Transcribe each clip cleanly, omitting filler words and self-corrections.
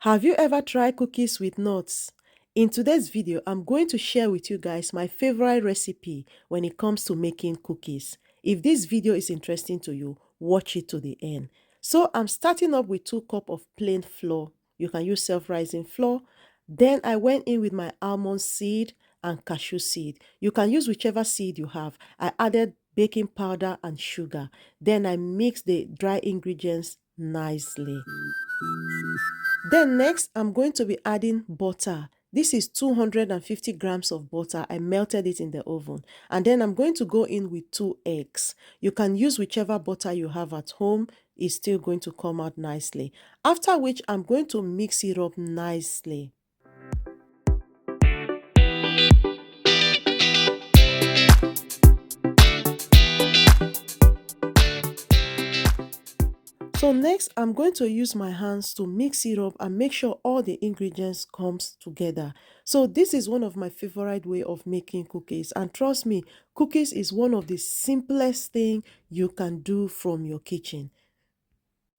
Have you ever tried cookies with nuts? In today's video, I'm going to share with you guys my favorite recipe when it comes to making cookies. If this video is interesting to you, watch it to the end. So I'm starting up with 2 cups of plain flour. You can use self-rising flour. Then I went in with my almond seed and cashew seed. You can use whichever seed you have. I added baking powder and sugar. Then I mixed the dry ingredients nicely. Then next, I'm going to be adding butter. This is 250 grams of butter. I melted it in the oven. And then I'm going to go in with 2 eggs. You can use whichever butter you have at home. It's still going to come out nicely. After which, I'm going to mix it up nicely. So next, I'm going to use my hands to mix it up and make sure all the ingredients comes together. So this is one of my favorite way of making cookies. And trust me, cookies is one of the simplest thing you can do from your kitchen.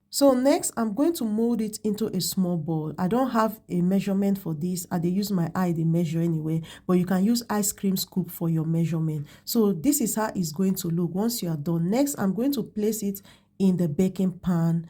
So next, I'm going to mold it into a small ball. I don't have a measurement for this. I dey use my eye, they measure anyway, but you can use ice cream scoop for your measurement. So this is how it's going to look once you are done. Next, I'm going to place it in the baking pan.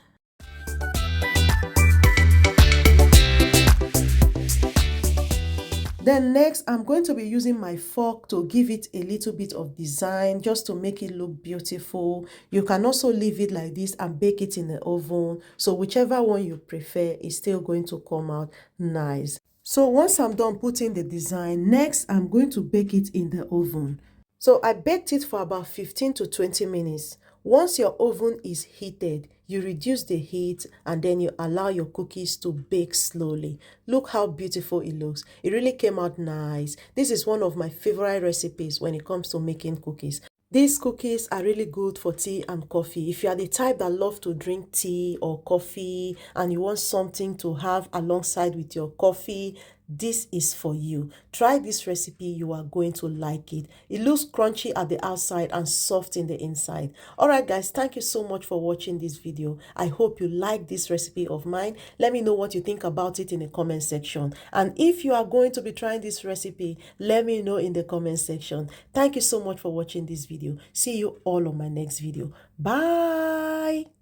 Then next, I'm going to be using my fork to give it a little bit of design just to make it look beautiful. You can also leave it like this and bake it in the oven. So whichever one you prefer is still going to come out nice. So once I'm done putting the design, next I'm going to bake it in the oven. So I baked it for about 15 to 20 minutes. Once your oven is heated, you reduce the heat and then you allow your cookies to bake slowly. Look how beautiful it looks. It really came out nice. This is one of my favorite recipes when it comes to making cookies. These cookies are really good for tea and coffee. If you are the type that love to drink tea or coffee and you want something to have alongside with your coffee, this is for you. Try this recipe, you are going to like it. It looks crunchy at the outside and soft in the inside. Alright guys, thank you so much for watching this video. I hope you like this recipe of mine. Let me know what you think about it in the comment section. And if you are going to be trying this recipe, let me know in the comment section. Thank you so much for watching this video. See you all on my next video. Bye.